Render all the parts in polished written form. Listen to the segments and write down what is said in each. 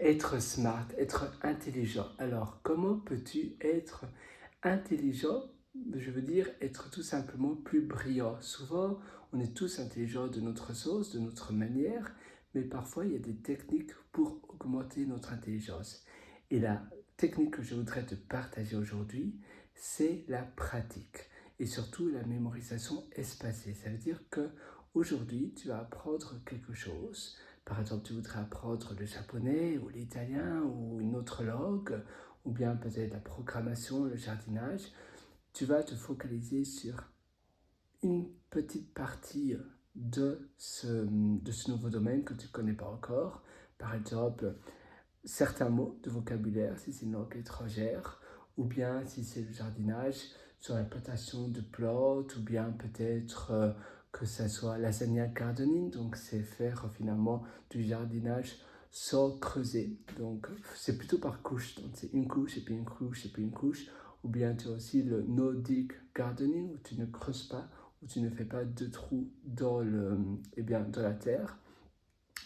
Être smart, être intelligent. Alors, comment peux-tu être intelligent? Je veux dire être tout simplement plus brillant. Souvent, on est tous intelligents de notre sauce, de notre manière, mais parfois il y a des techniques pour augmenter notre intelligence. Et la technique que je voudrais te partager aujourd'hui, c'est la pratique et surtout la mémorisation espacée. Ça veut dire que aujourd'hui, tu vas apprendre quelque chose. Par exemple, tu voudrais apprendre le japonais ou l'italien ou une autre langue, ou bien peut-être la programmation, le jardinage. Tu vas te focaliser sur une petite partie de ce nouveau domaine que tu ne connais pas encore. Par exemple, certains mots de vocabulaire, si c'est une langue étrangère, ou bien si c'est le jardinage, sur la plantation de plantes, ou bien peut-être que ça soit lasagna gardening, donc c'est faire finalement du jardinage sans creuser. Donc c'est plutôt par couche, donc c'est une couche et puis une couche et puis une couche. Ou bien tu as aussi le no-dig gardening, où tu ne creuses pas, où tu ne fais pas de trous dans la terre.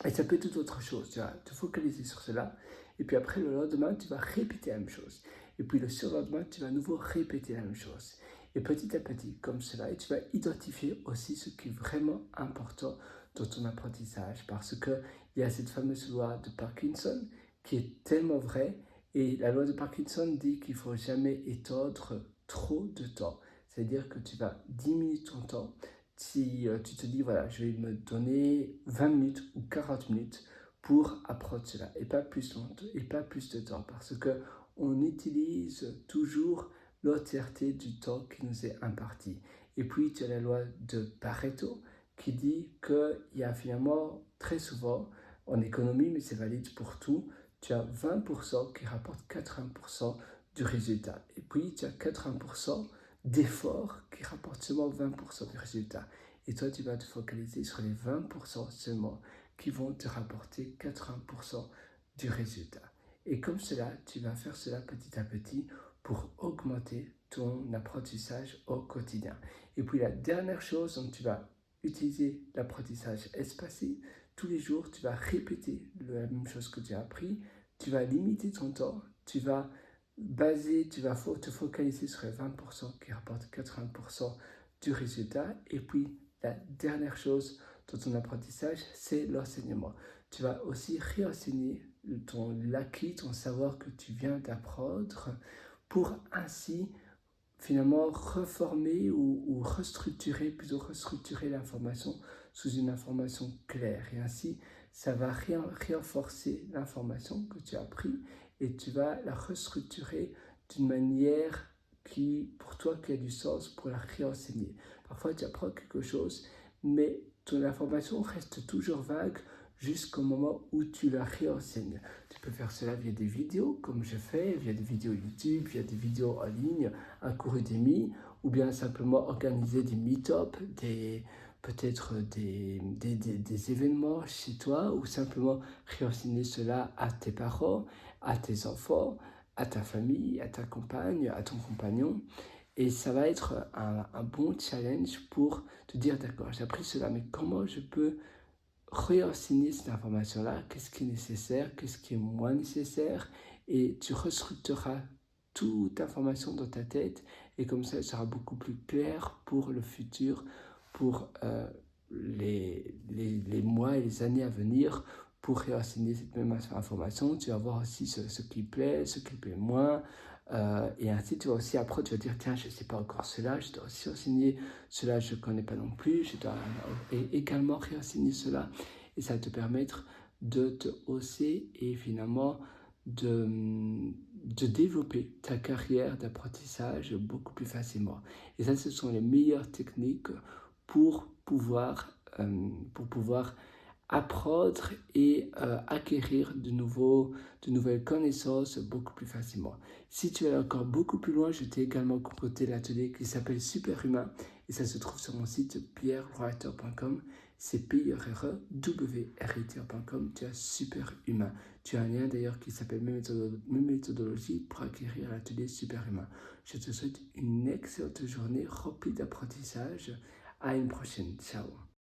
Et ça peut être toute autre chose, tu vas te focaliser sur cela. Et puis après, le lendemain, tu vas répéter la même chose. Et puis le surlendemain, tu vas à nouveau répéter la même chose. Et petit à petit, comme cela, et tu vas identifier aussi ce qui est vraiment important dans ton apprentissage. Parce qu'il y a cette fameuse loi de Parkinson qui est tellement vraie. Et la loi de Parkinson dit qu'il ne faut jamais étendre trop de temps. C'est-à-dire que tu vas diminuer ton temps. Si tu te dis, voilà, je vais me donner 20 minutes ou 40 minutes pour apprendre cela, et pas plus longtemps, et pas plus de temps, parce que on utilise toujours l'entièreté du temps qui nous est imparti. Et puis, tu as la loi de Pareto qui dit qu'il y a finalement très souvent, en économie, mais c'est valide pour tout, tu as 20% qui rapportent 80% du résultat. Et puis, tu as 80% d'efforts qui rapportent seulement 20% du résultat. Et toi, tu vas te focaliser sur les 20% seulement qui vont te rapporter 80% du résultat. Et comme cela, tu vas faire cela petit à petit pour augmenter ton apprentissage au quotidien. Et puis la dernière chose, donc tu vas utiliser l'apprentissage espacé. Tous les jours, tu vas répéter la même chose que tu as appris. Tu vas limiter ton temps. Tu vas te focaliser sur les 20% qui rapportent 80% du résultat. Et puis, la dernière chose dans ton apprentissage, c'est l'enseignement. Tu vas aussi réenseigner l'acquis, ton savoir que tu viens d'apprendre pour ainsi finalement reformer ou plutôt restructurer l'information sous une information claire. Et ainsi, ça va renforcer l'information que tu as appris et tu vas la restructurer d'une manière qui, pour toi, qui a du sens pour la réenseigner. Parfois, tu apprends quelque chose, mais ton information reste toujours vague jusqu'au moment où tu la réenseignes. Tu peux faire cela via des vidéos, comme je fais, via des vidéos YouTube, via des vidéos en ligne, un cours Udemy, ou bien simplement organiser des meet-up, peut-être des événements chez toi, ou simplement réenseigner cela à tes parents, à tes enfants, à ta famille, à ta compagne, à ton compagnon. Et ça va être un bon challenge pour te dire, d'accord, j'ai appris cela, mais comment je peux réenseigner cette information-là, qu'est-ce qui est nécessaire, qu'est-ce qui est moins nécessaire, et tu restructureras toute information dans ta tête, et comme ça, elle sera beaucoup plus claire pour le futur, pour les mois et les années à venir, pour réenseigner cette même information. Tu vas voir aussi ce qui plaît, ce qui plaît moins, et ainsi tu vas aussi après tu vas dire tiens je ne sais pas encore cela, je dois aussi enseigner cela, je ne connais pas non plus, je dois également réenseigner cela, et ça va te permettre de te hausser et finalement de développer ta carrière d'apprentissage beaucoup plus facilement. Et ça, ce sont les meilleures techniques pour pouvoir apprendre et acquérir de nouvelles connaissances beaucoup plus facilement. Si tu es encore beaucoup plus loin, je t'ai également concocté l'atelier qui s'appelle Superhumain, et ça se trouve sur mon site pierrewriter.com, c'est pierrewriter.com, tu as Superhumain. Tu as un lien d'ailleurs qui s'appelle Mes méthodologies pour acquérir l'atelier Superhumain. Je te souhaite une excellente journée remplie d'apprentissage. À une prochaine. Ciao.